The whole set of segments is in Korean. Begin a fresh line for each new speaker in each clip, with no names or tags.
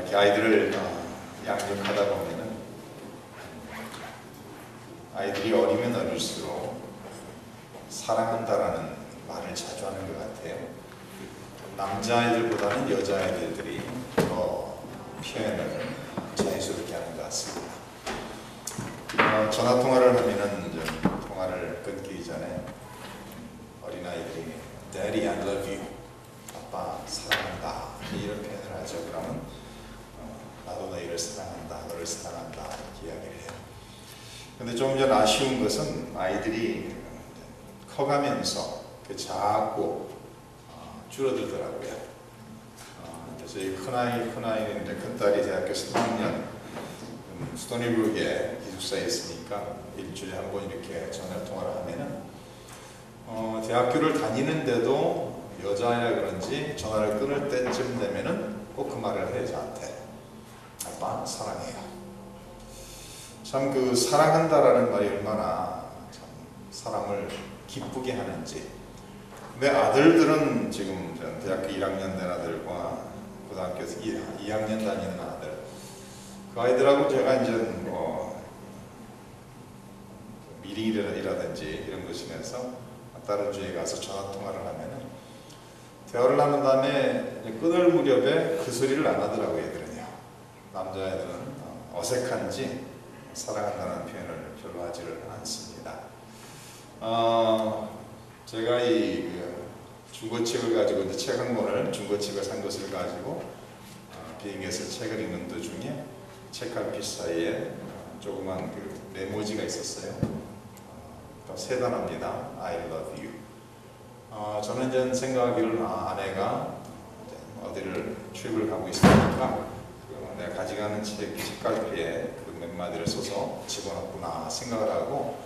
이렇게 아이들을 양육하다 보면은 아이들이 어리면 어릴수록 사랑한다라는 말을 자주 하는 것 같아요. 남자아이들보다는 여자아이들이 더 표현을 자연스럽게 하는 것 같습니다. 전화통화를 하면은 통화를 끊기 전에 어린아이들이 Daddy, I love you. 아빠 사랑한다. 이런 표현을 하죠. 그러면 나도 너희를 사랑한다. 너를 사랑한다. 이렇게 이야기를 해요. 근데 좀 전 아쉬운 것은 아이들이 커가면서 자꾸 줄어들더라고요. 저희 큰아이인데 큰딸이 대학교 3학년 스토니브룩에 기숙사에 있으니까 일주일에 한 번 이렇게 전화통화를 하면은 대학교를 다니는데도 여자아이라 그런지 전화를 끊을 때쯤 되면은 꼭 그 말을 해요. 저한테 아빠 사랑해요. 참 그 사랑한다라는 말이 얼마나 참 사람을 기쁘게 하는지. 내 아들들은 지금 대학교 1학년 된 아들과 고등학교 2학년 다니는 아들, 그 아이들하고 제가 이제 미팅이라든지 이런 거 있으면서 다른 주에 가서 전화통화를 하면은 대화를 나눈 다음에 끊을 무렵에 그 소리를 안 하더라고요. 애들은요. 남자애들은 어색한지 사랑한다는 표현을 별로 하지를 않습니다. 제가 이 중고책을 가지고 이제 책 한 권을 중고책을 산 것을 가지고 비행기에서 책을 읽는 도중에 책갈피 사이에 조그만 그 메모지가 있었어요. 세 단어입니다. I love you. 저는 이제 생각하기로는 아내가 어디를 출입을 가고 있으니까 내가 가져가는 책갈피에 그 몇 마디를 써서 집어넣구나 생각을 하고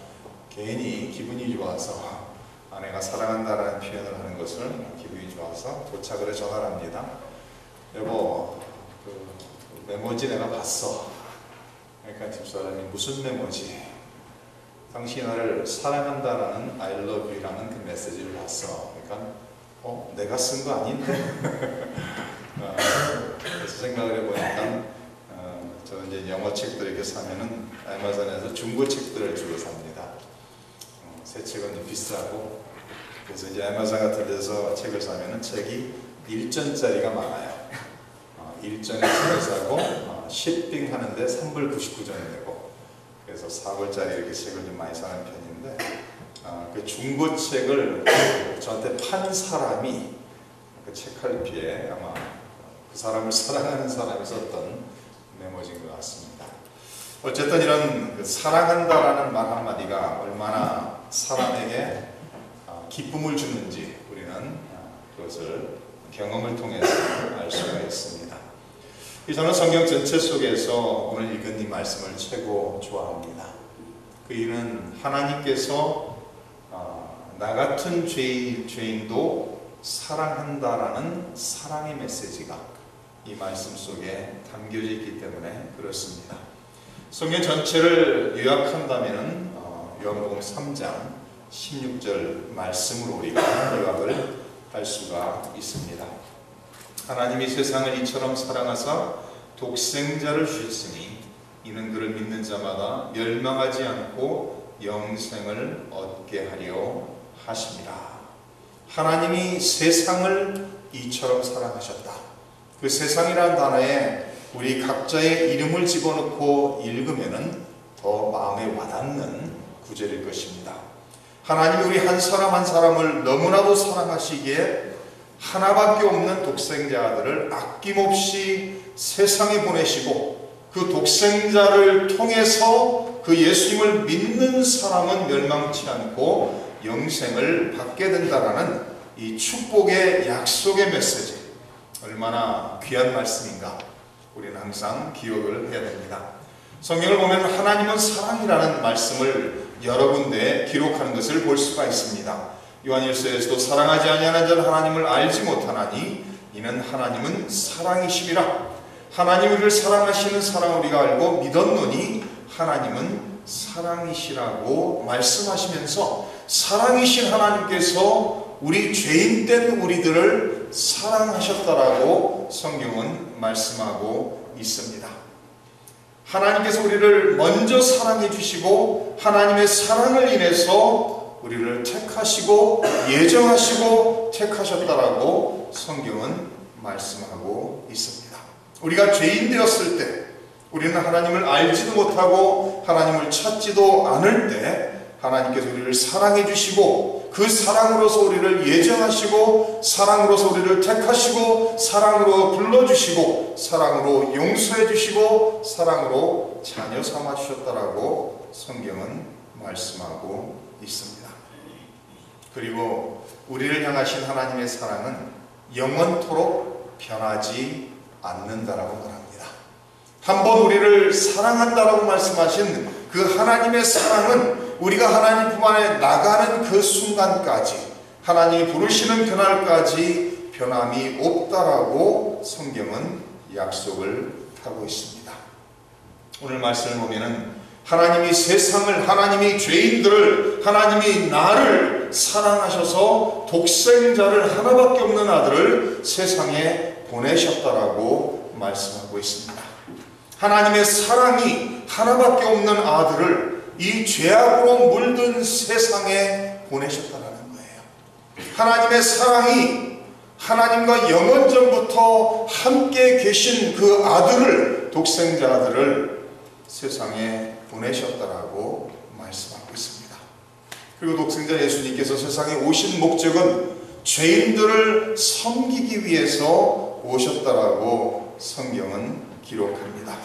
괜히 기분이 좋아서 아내가 사랑한다라는 표현을 하는 것을 기분이 좋아서 도착을 해 전화를 합니다. 여보, 그 메모지 내가 봤어. 그러니까 집사람이 무슨 메모지? 당신이 나를 사랑한다라는 I love you라는 그 메시지를 봤어. 그러니까 내가 쓴 거 아닌데? 그래서 생각을 해보니까 저는 이제 영어 책들 이렇게 사면은 아마존에서 중고 책들을 주로 삽니다. 새 책은 좀 비싸고. 그래서 이제 아마존 같은 데서 책을 사면은 책이 1전짜리가 많아요. 1전에 책을 사고 shipping 하는데 3불 99전이 되고, 그래서 4불짜리 이렇게 책을 좀 많이 사는 편인데, 그 중고책을 저한테 판 사람이 그 책갈피에 아마 그 사람을 사랑하는 사람이 썼던 메모지인 것 같습니다. 어쨌든 이런 그 사랑한다라는 말 한마디가 얼마나 사람에게 기쁨을 주는지 우리는 그것을 경험을 통해서 알 수가 있습니다. 저는 성경 전체 속에서 오늘 읽은 이 말씀을 최고 좋아합니다. 그 이유는 하나님께서 나 같은 죄인도 사랑한다라는 사랑의 메시지가 이 말씀 속에 담겨져 있기 때문에 그렇습니다. 성경 전체를 요약한다면 요한복음 3장 16절 말씀으로 우리가 요약을 할 수가 있습니다. 하나님이 세상을 이처럼 사랑하사 독생자를 주셨으니 이는 그를 믿는 자마다 멸망하지 않고 영생을 얻게 하려 하심이라. 하나님이 세상을 이처럼 사랑하셨다. 그 세상이라는 단어에 우리 각자의 이름을 집어넣고 읽으면은 더 마음에 와닿는 구절일 것입니다. 하나님이 우리 한 사람 한 사람을 너무나도 사랑하시기에 하나밖에 없는 독생자 아들을 아낌없이 세상에 보내시고, 그 독생자를 통해서 그 예수님을 믿는 사람은 멸망치 않고 영생을 받게 된다라는 이 축복의 약속의 메시지, 얼마나 귀한 말씀인가 우리는 항상 기억을 해야 됩니다. 성경을 보면 하나님은 사랑이라는 말씀을 여러 군데 기록하는 것을 볼 수가 있습니다. 요한일서에서도 사랑하지 아니하는 자는 하나님을 알지 못하나니 이는 하나님은 사랑이심이라. 하나님 우리를 사랑하시는 사랑 우리가 알고 믿었노니 하나님은 사랑이시라고 말씀하시면서, 사랑이신 하나님께서 우리 죄인된 우리들을 사랑하셨다라고 성경은 말씀하고 있습니다. 하나님께서 우리를 먼저 사랑해 주시고 하나님의 사랑을 인해서 우리를 택하시고 예정하시고 택하셨다라고 성경은 말씀하고 있습니다. 우리가 죄인 되었을 때, 우리는 하나님을 알지도 못하고 하나님을 찾지도 않을 때 하나님께서 우리를 사랑해 주시고 그 사랑으로서 우리를 예정하시고 사랑으로서 우리를 택하시고 사랑으로 불러주시고 사랑으로 용서해 주시고 사랑으로 자녀 삼아 주셨다라고 성경은 말씀하고 있습니다. 그리고 우리를 향하신 하나님의 사랑은 영원토록 변하지 않는다라고 말합니다. 한번 우리를 사랑한다라고 말씀하신 그 하나님의 사랑은 우리가 하나님 품 안에 나가는 그 순간까지, 하나님이 부르시는 그날까지 변함이 없다라고 성경은 약속을 하고 있습니다. 오늘 말씀을 보면은 하나님이 세상을, 하나님이 죄인들을, 하나님이 나를 사랑하셔서 독생자를 하나밖에 없는 아들을 세상에 보내셨다라고 말씀하고 있습니다. 하나님의 사랑이 하나밖에 없는 아들을 이 죄악으로 물든 세상에 보내셨다는 거예요. 하나님의 사랑이 하나님과 영원전부터 함께 계신 그 아들을, 독생자 아들을 세상에 보내셨다라고 말씀하고 있습니다. 그리고 독생자 예수님께서 세상에 오신 목적은 죄인들을 섬기기 위해서 오셨다라고 성경은 기록합니다.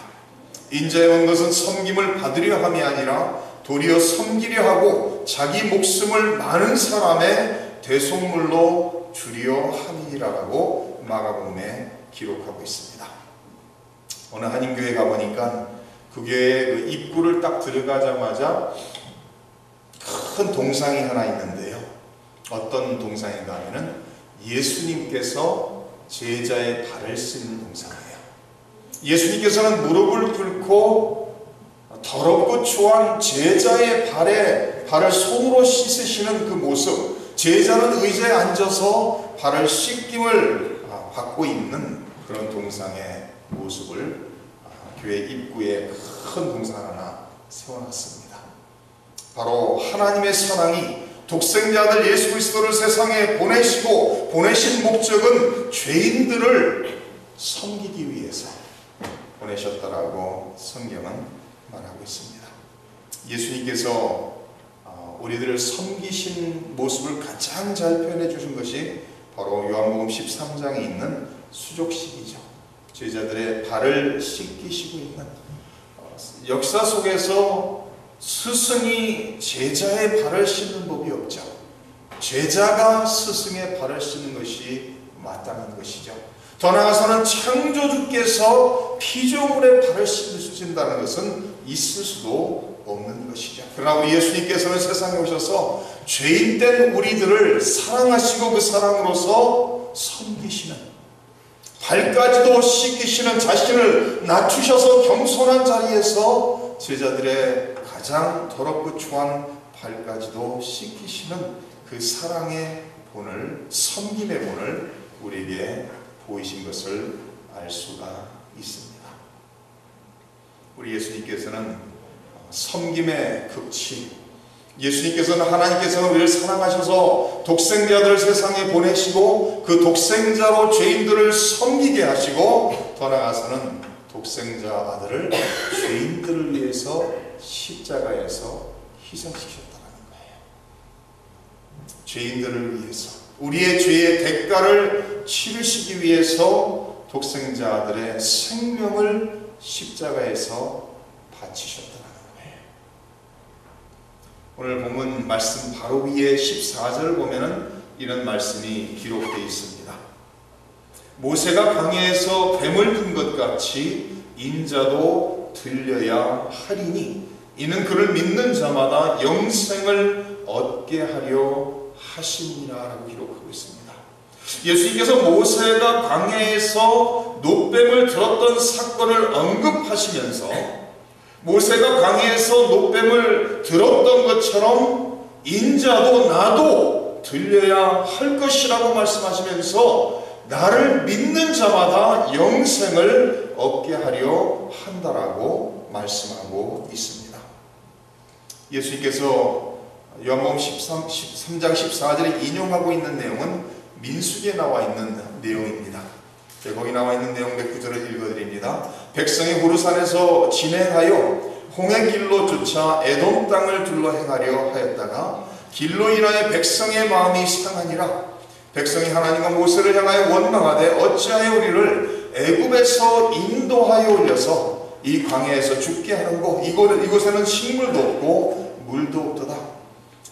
인자에 온 것은 섬김을 받으려 함이 아니라 도리어 섬기려 하고 자기 목숨을 많은 사람의 대속물로 주려 함이라고 마가복음에 기록하고 있습니다. 어느 한인교회 가보니까 그 교회 그 입구를 딱 들어가자마자 큰 동상이 하나 있는데요. 어떤 동상인가 하면은 예수님께서 제자의 발을 씻는 동상이에요. 예수님께서는 무릎을 꿇고 더럽고 추한 제자의 발을 손으로 씻으시는 그 모습, 제자는 의자에 앉아서 발을 씻김을 받고 있는 그런 동상의 모습을 교회 입구에 큰 동상 하나 세워놨습니다. 바로 하나님의 사랑이 독생자 아들 예수 그리스도를 세상에 보내시고 보내신 목적은 죄인들을 섬기기 위해서 보내셨다라고 성경은 말하고 있습니다. 예수님께서 우리들을 섬기신 모습을 가장 잘 표현해 주신 것이 바로 요한복음 13장에 있는 수족식이죠. 제자들의 발을 씻기시고 있는, 역사 속에서 스승이 제자의 발을 씻는 법이 없죠. 제자가 스승의 발을 씻는 것이 마땅한 것이죠. 더 나아가서는 창조주께서 피조물의 발을 씻으신다는 것은 있을 수도 없는 것이죠. 그러나 우리 예수님께서는 세상에 오셔서 죄인된 우리들을 사랑하시고 그 사랑으로서 섬기시는, 발까지도 씻기시는, 자신을 낮추셔서 겸손한 자리에서 제자들의 가장 더럽고 추한 발까지도 씻기시는 그 사랑의 본을, 섬김의 본을 우리에게 보이신 것을 알 수가 있습니다. 우리 예수님께서는 섬김의 극치, 예수님께서는, 하나님께서는 우리를 사랑하셔서 독생자들을 세상에 보내시고 그 독생자로 죄인들을 섬기게 하시고, 더 나아가서는 독생자 아들을 죄인들을 위해서 십자가에서 희생시켰다는 거예요. 죄인들을 위해서, 우리의 죄의 대가를 치르시기 위해서 독생자 아들의 생명을 십자가에서 바치셨다는 거예요. 오늘 본문 말씀 바로 위에 14절 보면은 이런 말씀이 기록되어 있습니다. 모세가 광야에서 뱀을 든 것 같이 인자도 들려야 하리니 이는 그를 믿는 자마다 영생을 얻게 하려 하심이라 라고 기록하고 있습니다. 예수님께서 모세가 광야에서 노뱀을 들었던 사건을 언급하시면서 모세가 광야에서 노뱀을 들었던 것처럼 인자도 나도 들려야 할 것이라고 말씀하시면서 나를 믿는 자마다 영생을 얻게 하려 한다라고 말씀하고 있습니다. 예수님께서 요한복음 13장 14절에 인용하고 있는 내용은 민수기에 나와 있는 내용입니다. 거기 나와 있는 내용 몇 구절을 읽어드립니다. 백성이 호르산에서 진행하여 홍해 길로 쫓아 에돔 땅을 둘러 행하려 하였다가 길로 인하여 백성의 마음이 상하니라. 백성이 하나님과 모세를 향하여 원망하되 어찌하여 우리를 애굽에서 인도하여 올려서 이 광야에서 죽게 하는고 이곳에는 식물도 없고 물도 없도다.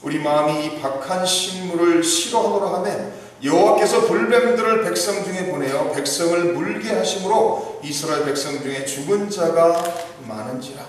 우리 마음이 이 박한 식물을 싫어하노라 하며 여호와께서 불뱀들을 백성 중에 보내어 백성을 물게 하심으로 이스라엘 백성 중에 죽은 자가 많은지라.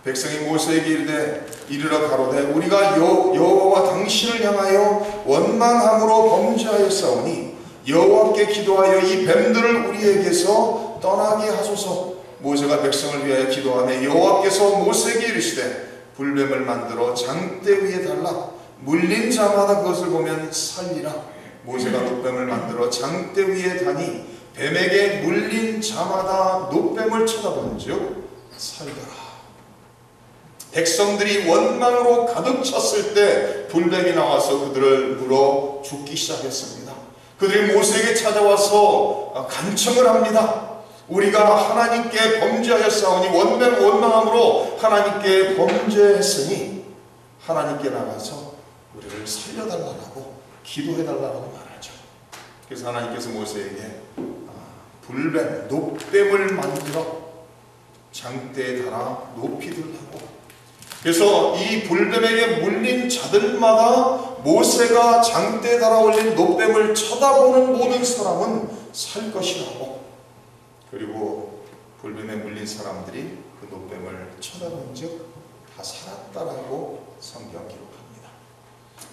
백성이 모세에게 이르러 가로되 우리가 여호와와 당신을 향하여 원망함으로 범죄하였사오니 여호와께 기도하여 이 뱀들을 우리에게서 떠나게 하소서. 모세가 백성을 위하여 기도하며 여호와께서 모세에게 이르시되 불뱀을 만들어 장대 위에 달라 물린 자마다 그것을 보면 살리라. 모세가 놋뱀을 만들어 장대 위에 다니 뱀에게 물린 자마다 놋뱀을 쳐다본즉 살더라. 백성들이 원망으로 가득 찼을 때 불뱀이 나와서 그들을 물어 죽기 시작했습니다. 그들이 모세에게 찾아와서 간청을 합니다. 우리가 하나님께 범죄하였사오니 원망함으로 하나님께 범죄했으니 하나님께 나가서 우리를 살려달라고 기도해달라고 말하죠. 그래서 하나님께서 모세에게 불뱀, 놋뱀을 만들어 장대에 달아 높이 들라고. 그래서 이 불뱀에게 물린 자들마다 모세가 장대에 달아 올린 놋뱀을 쳐다보는 모든 사람은 살 것이라고. 그리고 불뱀에 물린 사람들이 그 놋뱀을 쳐다본 즉 다 살았다라고 성경 기록합니다.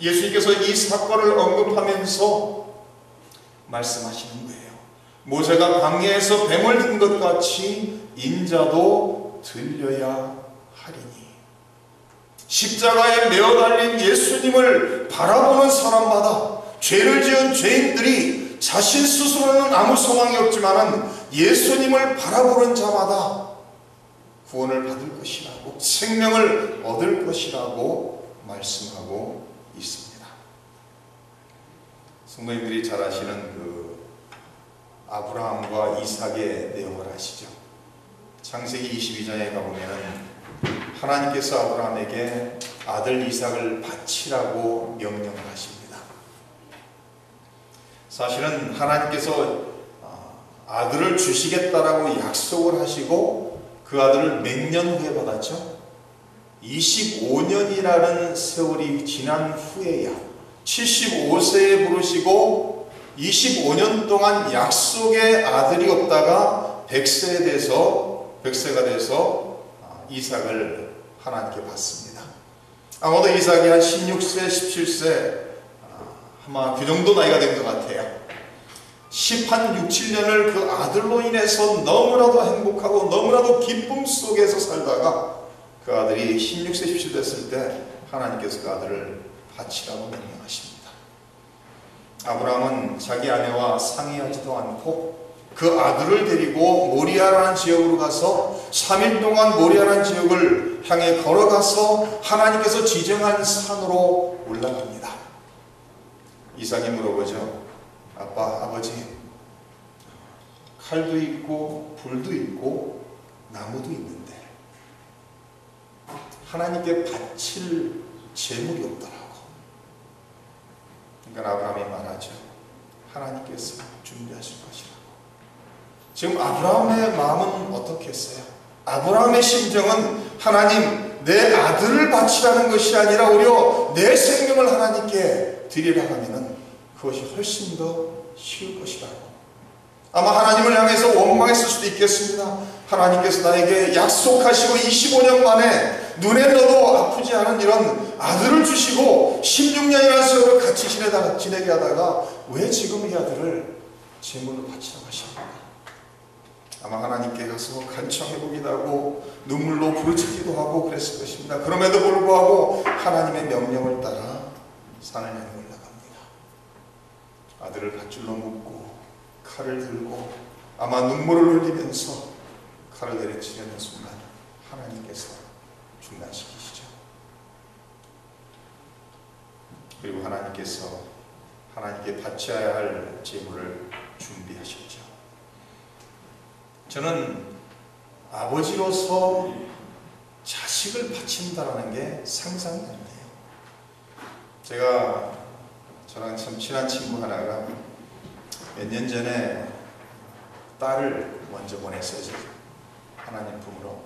예수님께서 이 사건을 언급하면서 말씀하시는 거예요. 모세가 광야에서 뱀을 든 것 같이 인자도 들려야 하리니. 십자가에 매어 달린 예수님을 바라보는 사람마다 죄를 지은 죄인들이 자신 스스로는 아무 소망이 없지만 예수님을 바라보는 자마다 구원을 받을 것이라고, 생명을 얻을 것이라고 말씀하고 있습니다. 성도님들이 잘 아시는 그 아브라함과 이삭의 내용을 아시죠? 창세기 22장에 가보면 하나님께서 아브라함에게 아들 이삭을 바치라고 명령을 하십니다. 사실은 하나님께서 아들을 주시겠다라고 약속을 하시고 그 아들을 몇 년 후에 받았죠? 25년이라는 세월이 지난 후에야 75세에 부르시고 25년 동안 약속의 아들이 없다가 100세가 돼서 이삭을 하나님께 받습니다. 아마도 이삭이 한 16세, 17세 아마 그 정도 나이가 된 것 같아요. 6, 7년을 그 아들로 인해서 너무나도 행복하고 너무나도 기쁨 속에서 살다가 그 아들이 16세, 17세 됐을 때 하나님께서 그 아들을 바치라고 명령하십니다. 아브라함은 자기 아내와 상의하지도 않고 그 아들을 데리고 모리아라는 지역으로 가서 3일 동안 모리아라는 지역을 향해 걸어가서 하나님께서 지정한 산으로 올라갑니다. 이삭이 물어보죠. 아버지, 칼도 있고 불도 있고 나무도 있는데 하나님께 바칠 재물이 없더라고. 그러니까 아브라함이 말하죠. 하나님께서 준비하실 것이라고. 지금 아브라함의 마음은 어떻게 했어요? 아브라함의 심정은 하나님, 내 아들을 바치라는 것이 아니라 오히려 내 생명을 하나님께 드리라 하면은 그것이 훨씬 더 쉬울 것이라고. 아마 하나님을 향해서 원망했을 수도 있겠습니다. 하나님께서 나에게 약속하시고 25년 만에 눈에 넣어도 아프지 않은 이런 아들을 주시고 16년이라는 세월을 같이 지내게 하다가 왜 지금 이 아들을 제물로 바치라고 하십니까? 아마 하나님께 가서 간청해보기도 하고 눈물로 부르짖기도 하고 그랬을 것입니다. 그럼에도 불구하고 하나님의 명령을 따라 산을 향해 올라갑니다. 아들을 밧줄로 묶고 칼을 들고 아마 눈물을 흘리면서 칼을 내리치려는 순간 하나님께서 중단시키시죠. 그리고 하나님께서 하나님께 바쳐야 할 제물을 준비하셨죠. 저는 아버지로서 자식을 바친다라는 게 상상이 안 돼요. 제가 저랑 참 친한 친구 하나가 몇 년 전에 딸을 먼저 보냈어요. 하나님 품으로.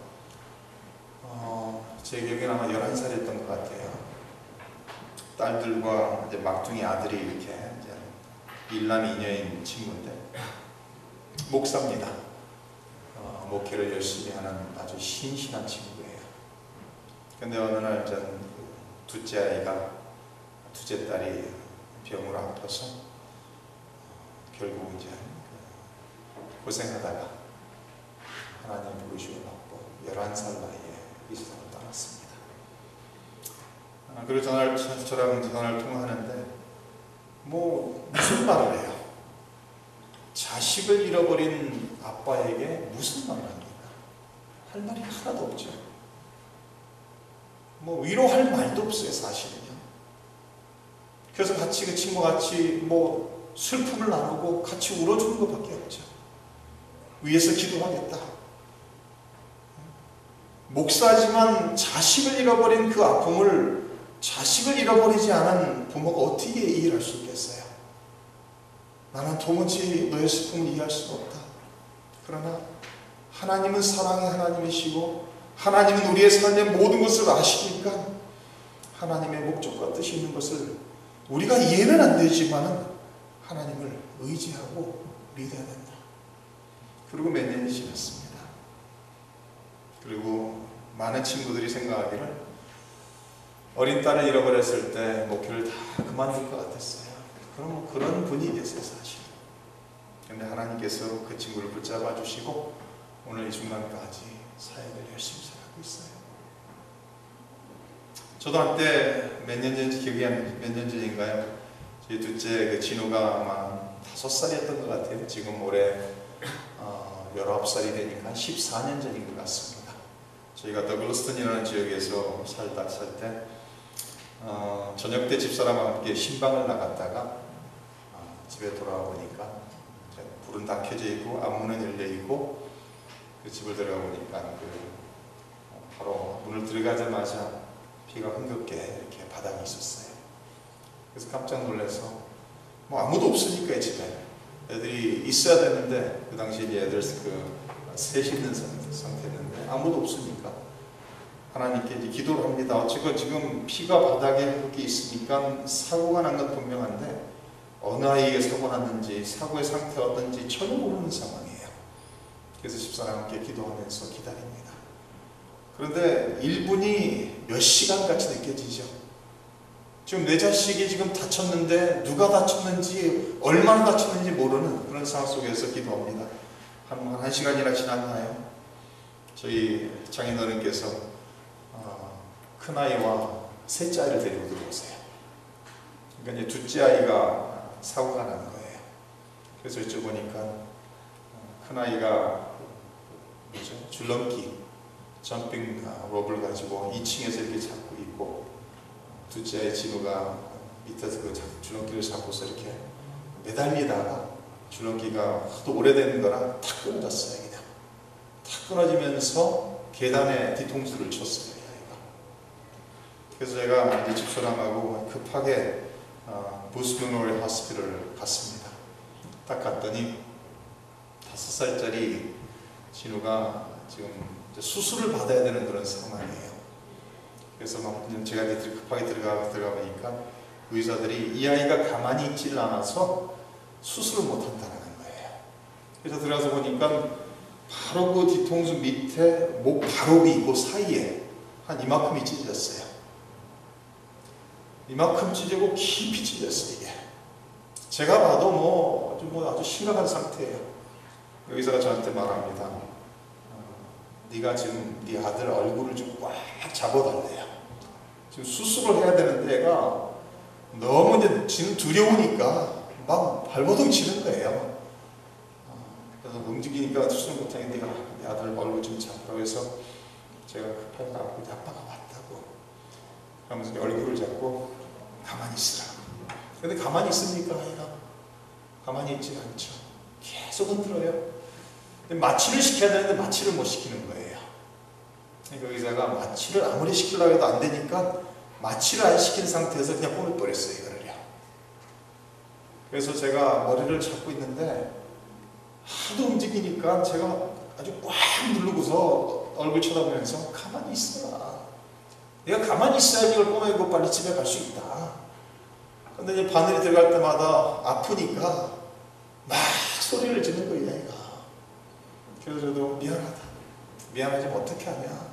제 기억에는 아마 11살이었던 것 같아요. 딸들과 이제 막둥이 아들이 이렇게 이제 일남 이녀인 친구인데 목사입니다. 목회를 열심히 하는 아주 신실한 친구예요. 근데 어느 날 전 둘째 딸이 병으로 아파서 결국 이제 고생하다가 하나님 부르심을 받고 11살 나이에 이 세상을 떠났습니다. 그리고 저랑 전화를 통화하는데 무슨 말을 해요? 자식을 잃어버린 아빠에게 무슨 말을 합니까? 할 말이 하나도 없죠. 위로할 말도 없어요, 사실은요. 그래서 같이 그 친구와 같이 슬픔을 나누고 같이 울어주는 것밖에 없죠. 위에서 기도하겠다. 목사지만 자식을 잃어버린 그 아픔을 자식을 잃어버리지 않은 부모가 어떻게 이해할 수 있겠어요? 나는 도무지 너의 슬픔을 이해할 수가 없다. 그러나 하나님은 사랑의 하나님이시고 하나님은 우리의 삶의 모든 것을 아시니까 하나님의 목적과 뜻이 있는 것을 우리가 이해는 안 되지만 하나님을 의지하고 믿어야 된다. 그리고 몇 년이 지났습니다. 그리고 많은 친구들이 생각하기를 어린 딸을 잃어버렸을 때 목회를 다 그만둘 것 같았어요. 그런 분위기였어요, 사실. 그런데 하나님께서 그 친구를 붙잡아 주시고 오늘 이 순간까지 사역을 열심히 살고 있어요. 저도 한때 몇 년 전인가요? 저희 둘째 그 진우가 아마 5살이었던 것 같아요. 지금 올해 19살이 되니까 14년 전인 것 같습니다. 저희가 더글러스턴이라는 지역에서 살 때 저녁 때 집사람과 함께 신방을 나갔다가 집에 돌아와 보니까 불은 다 켜져 있고 앞문은 열려 있고 그 집을 들어가 보니까 바로 문을 들어가자마자 피가 흥겹게 이렇게 바닥에 있었어요. 그래서 깜짝 놀라서 아무도 없으니까 이 집에 애들이 있어야 되는데 그 당시에 애들 셋이 있는 상태였는데 아무도 없으니까 하나님께 이제 기도를 합니다. 어쨌건 지금 피가 바닥에 이렇게 있으니까 사고가 난 건 분명한데 어느 아이에게 사고 났는지 사고의 상태가 어떤지 전혀 모르는 상황이에요. 그래서 집사람과 함께 기도하면서 기다립니다. 그런데 1분이 몇 시간같이 느껴지죠. 지금 내 자식이 지금 다쳤는데 누가 다쳤는지 얼마나 다쳤는지 모르는 그런 상황 속에서 기도합니다. 한 1시간이나 지났나요? 저희 장인어른께서 큰아이와 셋째 아이를 데리고 들어오세요. 그러니까 이제 둘째 아이가 사고가 난 거예요. 그래서 여쭤보니까 큰아이가 줄넘기 점핑 롭을 가지고 2층에서 이렇게 잡고 있고 둘째 아이 진우가 밑에서 그 줄넘기를 잡고서 이렇게 매달리다가 줄넘기가 하도 오래된 거라 탁 끊어졌어요. 그냥 탁 끊어지면서 계단에 뒤통수를 쳤어요. 아이가. 그래서 제가 이제 집사람하고 급하게 부스 메모리얼 호스피털을 갔습니다. 딱 갔더니 5살짜리 진우가 지금 수술을 받아야 되는 그런 상황이에요. 그래서 제가 급하게 들어가 보니까 의사들이 이 아이가 가만히 있지를 않아서 수술을 못한다는 거예요. 그래서 들어가서 보니까 바로 그 뒤통수 밑에 목 바로 위 그 사이에 한 이만큼이 찢어졌어요. 이만큼 찢어고 깊이 찢어졌어요. 이게 제가 봐도 아주 심각한 상태예요. 의사가 저한테 말합니다. 네가 지금 네 아들 얼굴을 좀 꽉 잡아달래요. 지금 수술을 해야 되는데 애가 너무 이제 지금 두려우니까 막 발버둥 치는 거예요. 그래서 움직이니까 수술 못하니까 내가 내 아들 얼굴 좀 잡으라고 해서 제가 급하게 나가고 아빠가 왔다고 하면서 얼굴을 잡고 가만히 있으라고. 근데 가만히 있습니까? 아이가 가만히 있지 않죠. 계속 흔들어요. 근데 마취를 시켜야 되는데 마취를 못 시키는 거예요. 그러니까 의사가 마취를 아무리 시키려고 해도 안 되니까 마취를 안 시킨 상태에서 그냥 뽕을 뿌렸어요, 이거를요. 그래서 제가 머리를 잡고 있는데 하도 움직이니까 제가 아주 꽉 누르고서 얼굴 쳐다보면서 가만히 있어라. 내가 가만히 있어야지 이걸 꼬매고 빨리 집에 갈 수 있다. 근데 이제 바늘이 들어갈 때마다 아프니까 막 소리를 지는 거예요, 얘가. 그래서 저도 미안하다. 미안하지만 어떻게 하냐.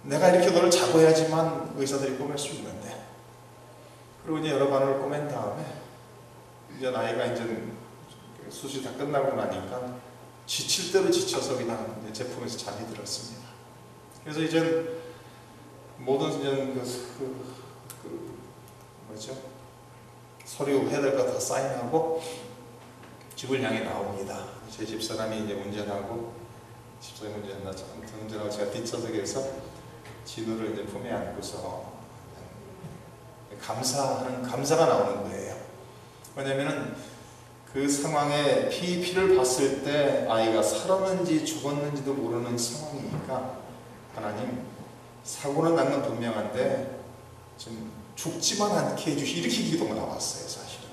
내가 이렇게 너를 잡아야지만 의사들이 꼬맬 수 있는데. 그리고 이제 여러 바늘을 꼬맨 다음에 이제 아이가 이제 수술이 다 끝나고 나니까 지칠 대로 지쳐서 그냥 이제 제품에서 잠이 들었습니다. 그래서 이제 모든 이제 뭐죠? 서류 해야 될 거 다 사인하고 집을 향해 나옵니다. 제 집사람이 이제 운전하고 집사람이 운전하고 제가 뒷좌석에서 진우를 이제 품에 안고서 감사가 나오는 거예요. 왜냐면은 그 상황에 피를 봤을 때 아이가 살았는지 죽었는지도 모르는 상황이니까 하나님 사고는 난 건 분명한데 좀 죽지만 않게 해주시 이렇게 기도가 나왔어요. 사실은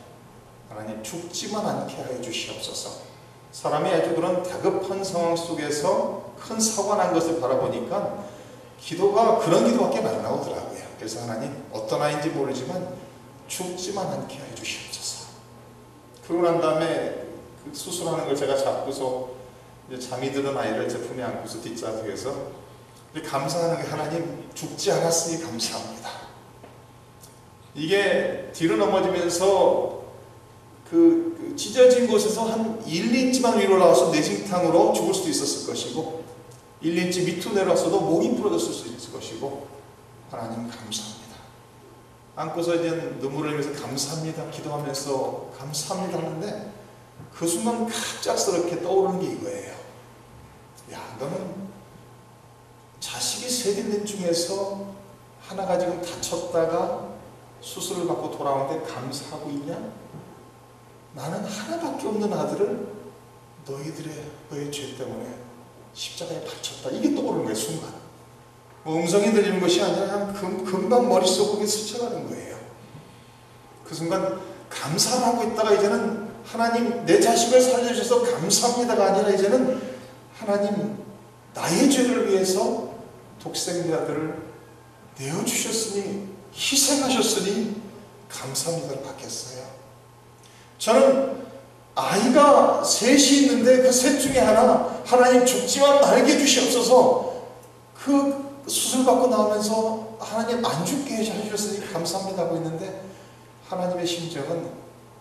하나님 죽지만 않게 해주시옵소서. 사람이 아주 그런 다급한 상황 속에서 큰 사고가 난 것을 바라보니까 기도가 그런 기도밖에 안 나오더라고요. 그래서 하나님 어떤 아이인지 모르지만 죽지만 않게 해주시옵소서. 그러고 난 다음에 그 수술하는 걸 제가 잡고서 이제 잠이 드는 아이를 제 품에 안고서 뒷좌석에서 감사하는 게 하나님 죽지 않았으니 감사합니다. 이게 뒤로 넘어지면서 그 찢어진 곳에서 한 1인치만 위로 나와서 뇌진탕으로 죽을 수도 있었을 것이고 1인치 밑으로 내려왔어도 목이 부러졌을 수 있을 것이고 하나님 감사합니다. 안고서 이제 눈물을 흘리면서 감사합니다 기도하면서 감사합니다 하는데 그 순간 갑작스럽게 떠오르는 게 이거예요. 야, 너는 자식이 3개 넷 중에서 하나가 지금 다쳤다가 수술을 받고 돌아오는데 감사하고 있냐? 나는 하나밖에 없는 아들을 너의 죄 때문에 십자가에 바쳤다. 이게 떠오르는 거예요, 순간. 뭐 음성이 들리는 것이 아니라 금방 머릿속에 스쳐가는 거예요. 그 순간 감사를 하고 있다가 이제는 하나님 내 자식을 살려주셔서 감사합니다가 아니라 이제는 하나님 나의 죄를 위해서 독생자들을 내어주셨으니 희생하셨으니 감사합니다를 받겠어요. 저는 아이가 셋이 있는데 그 셋 중에 하나님 죽지만 말게 주시옵소서. 그 수술 받고 나오면서 하나님 안 죽게 해주셨으니 감사합니다 하고 있는데 하나님의 심정은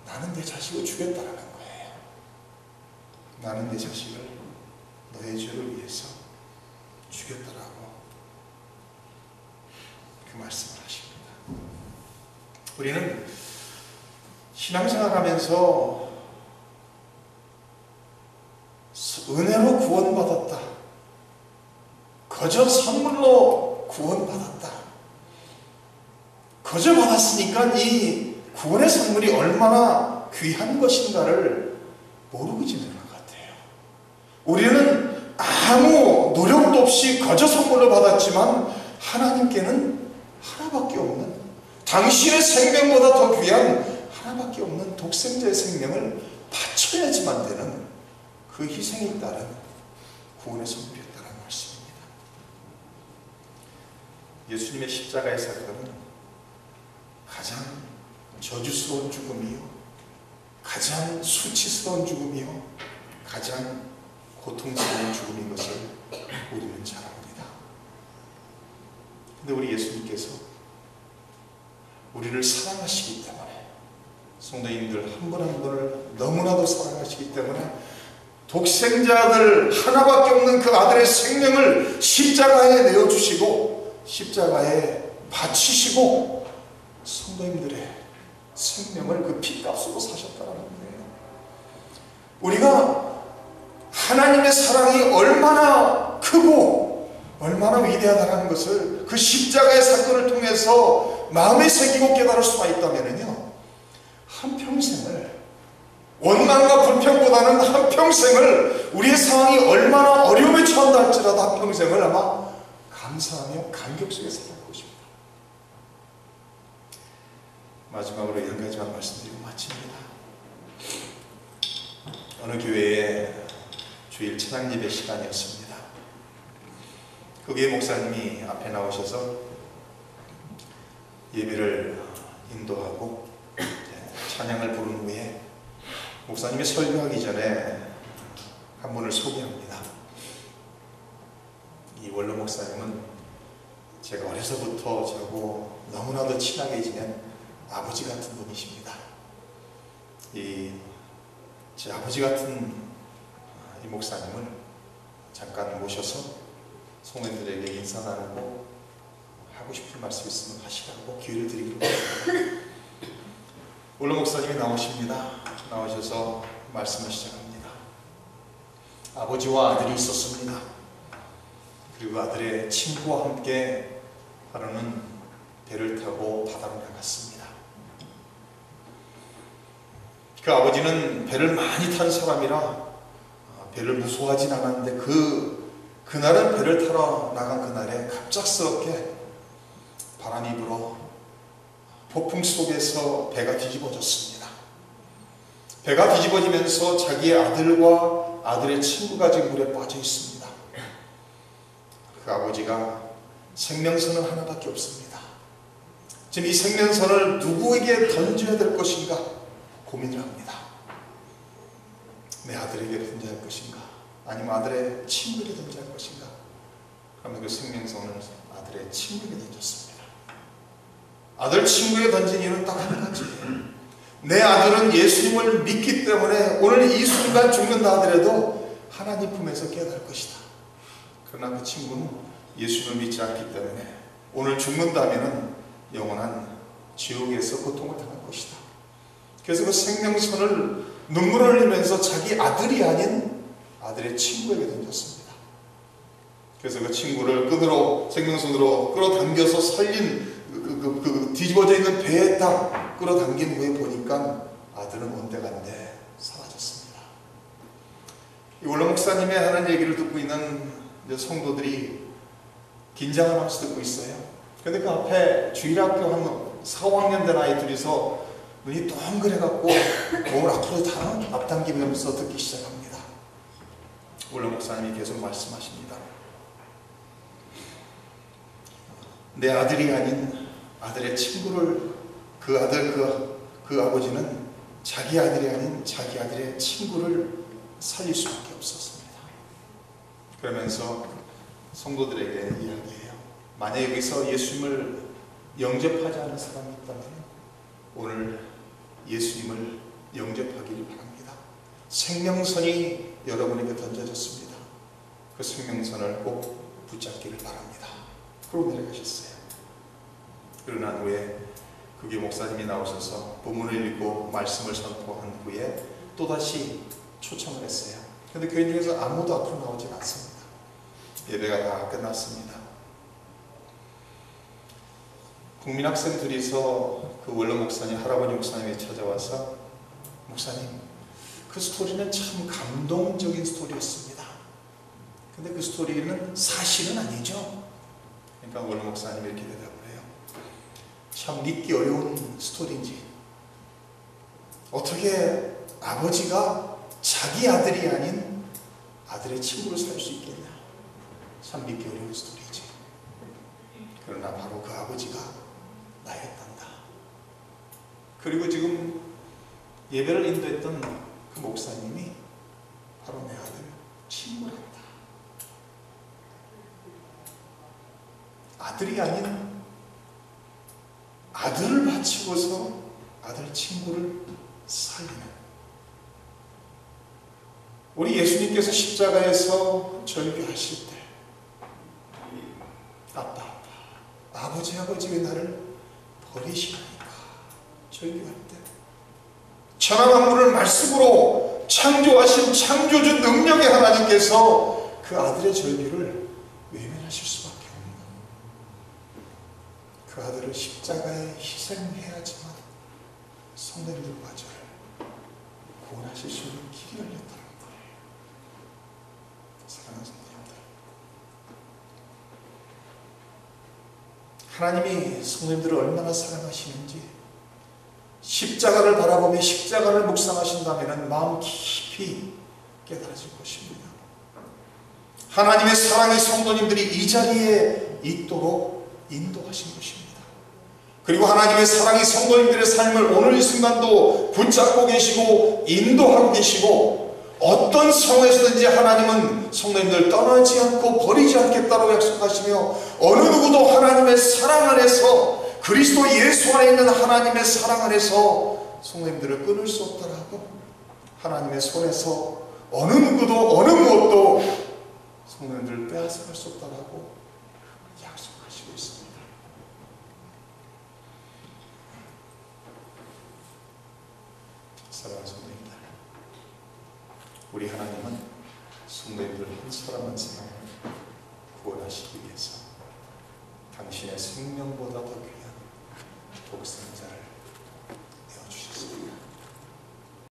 나는 내 자식을 죽였다라는 거예요. 나는 내 자식을 너의 죄를 위해서 죽였다라고 그 말씀을 하십니다. 우리는 신앙생활하면서 은혜로 구원받았다. 거저 선물로 구원받았다. 거저 받았으니까 이 구원의 선물이 얼마나 귀한 것인가를 모르고 지내는 것 같아요. 우리는 아무 노력도 없이 거저 선물로 받았지만 하나님께는 하나밖에 없는 당신의 생명보다 더 귀한 하나밖에 없는 독생자의 생명을 바쳐야지만 되는 그 희생에 따른 구원의 선물이었다는 말씀입니다. 예수님의 십자가의 사건은 가장 저주스러운 죽음이요, 가장 수치스러운 죽음이요, 가장 고통스러운 죽음인 것을 우리는 잘 압니다. 근데 우리 예수님께서 우리를 사랑하시기 때문에, 성도님들 한 분 한 분을 너무나도 사랑하시기 때문에 독생자들 하나밖에 없는 그 아들의 생명을 십자가에 내어주시고 십자가에 바치시고 성도님들의 생명을 그 피값으로 사셨다는 거예요. 우리가 하나님의 사랑이 얼마나 크고 얼마나 위대하다는 것을 그 십자가의 사건을 통해서 마음에 새기고 깨달을 수가 있다면요, 한평생을, 원망과 불평보다는 한평생을, 우리의 상황이 얼마나 어려움에 처한다 할지라도 한평생을 아마 감사하며 감격 속에 살아갈 것입니다. 마지막으로 이런 가지만 말씀드리고 마칩니다. 어느 교회에 주일 찬양 예배 시간이었습니다. 그 교회 목사님이 앞에 나오셔서 예배를 인도하고 찬양을 부른 후에 목사님이 설교하기 전에 한 분을 소개합니다. 이 원로 목사님은 제가 어려서부터 저하고 너무나도 친하게 지낸 아버지 같은 분이십니다. 제 아버지 같은 이 목사님을 잠깐 모셔서 성도들에게 인사 나누고 하고 싶은 말씀 있으면 하시라고 기회를 드리기로 합니다. 원로 목사님이 나오십니다. 나오셔서 말씀을 시작합니다. 아버지와 아들이 있었습니다. 그리고 아들의 친구와 함께 하루는 배를 타고 바다로 나갔습니다. 그 아버지는 배를 많이 탄 사람이라 배를 무서워하진 않았는데 그날은 배를 타러 나간 그날에 갑작스럽게 바람이 불어 폭풍 속에서 배가 뒤집어졌습니다. 배가 뒤집어지면서 자기의 아들과 아들의 친구가 지금 물에 빠져 있습니다. 그 아버지가 생명선은 하나밖에 없습니다. 지금 이 생명선을 누구에게 던져야 될 것인가 고민을 합니다. 내 아들에게 던져야 할 것인가, 아니면 아들의 친구에게 던져야 할 것인가. 그러면 그 생명선을 아들의 친구에게 던졌습니다. 아들 친구에게 던진 이유는 딱 한 가지예요. 내 아들은 예수님을 믿기 때문에 오늘 이 순간 죽는다 하더라도 하나님 품에서 깨달을 것이다. 그러나 그 친구는 예수님을 믿지 않기 때문에 오늘 죽는다면 영원한 지옥에서 고통을 당할 것이다. 그래서 그 생명선을 눈물을 흘리면서 자기 아들이 아닌 아들의 친구에게 던졌습니다. 그래서 그 친구를 생명선으로 끌어당겨서 살린 그 뒤집어져 있는 배에 딱 끌어당긴 후에 보니까 아들은 온데간데 사라졌습니다. 이 원로 목사님의 하는 얘기를 듣고 있는 성도들이 긴장을 하면서 듣고 있어요. 그런데 그 앞에 주일학교 한 4, 5학년 된 아이 둘이서 눈이 동그래갖고 몸을 앞으로 앞당기면서 듣기 시작합니다. 원로 목사님이 계속 말씀하십니다. 내 아들이 아닌 아들의 친구를, 그 아버지는 자기 아들이 아닌 자기 아들의 친구를 살릴 수밖에 없었습니다. 그러면서 성도들에게 이야기해요. 만약 여기서 예수님을 영접하지 않은 사람이 있다면 오늘 예수님을 영접하기를 바랍니다. 생명선이 여러분에게 던져졌습니다. 그 생명선을 꼭 붙잡기를 바랍니다. 그러고 내려가셨어요. 그러난 후에 그게 목사님이 나오셔서 본문을 읽고 말씀을 선포한 후에 또다시 초청을 했어요. 그런데 교인 중에서 아무도 앞으로 나오지 않습니다. 예배가 다 끝났습니다. 국민학생 둘이서 그 원로 목사님, 할아버지 목사님이 찾아와서 목사님, 그 스토리는 참 감동적인 스토리였습니다. 근데 그 스토리는 사실은 아니죠. 그러니까 원로 목사님이 이렇게 대답을 해요. 참 믿기 어려운 스토리인지 어떻게 아버지가 자기 아들이 아닌 아들의 친구를 살 수 있겠냐. 참 믿기 어려운 스토리지. 그러나 바로 그 아버지가 나였단다. 그리고 지금 예배를 인도했던 그 목사님이 바로 내 아들 친구란다. 아들이 아닌 아들을 바치고서 아들 친구를 살리는, 우리 예수님께서 십자가에서 절규하실 때 아빠, 아버지 왜 나를 버리시나이까 절규할 때 천하 만물을 말씀으로 창조하신 창조주 능력의 하나님께서 그 아들의 절규를 외면하실 수밖에 없는, 그 아들을 십자가에 희생해야지만 성도님들마저를 구원하실 수 있는 길이 열렸다는 거예요. 사랑하는 성도님들, 하나님이 성도님들을 얼마나 사랑하시는지 십자가를 바라보며 십자가를 묵상하신다면 마음 깊이 깨달아질 것입니다. 하나님의 사랑의 성도님들이 이 자리에 있도록 인도하신 것입니다. 그리고 하나님의 사랑이 성도님들의 삶을 오늘 이 순간도 붙잡고 계시고 인도하고 계시고, 어떤 상황에서든지 하나님은 성도님들 떠나지 않고 버리지 않겠다고 약속하시며, 어느 누구도 하나님의 사랑 안에서, 그리스도 예수 안에 있는 하나님의 사랑 안에서 성도님들을 끊을 수 없다라고, 하나님의 손에서 어느 누구도 어느 무엇도 성도님들을 빼앗아갈 수 없다라고 약속하시고 있습니다. 사랑하는 성도님들, 우리 하나님은 성도님들 한 사람 한 사람을 구원하시기 위해서 당신의 생명보다 더 귀한 독생자를 내어주셨습니다.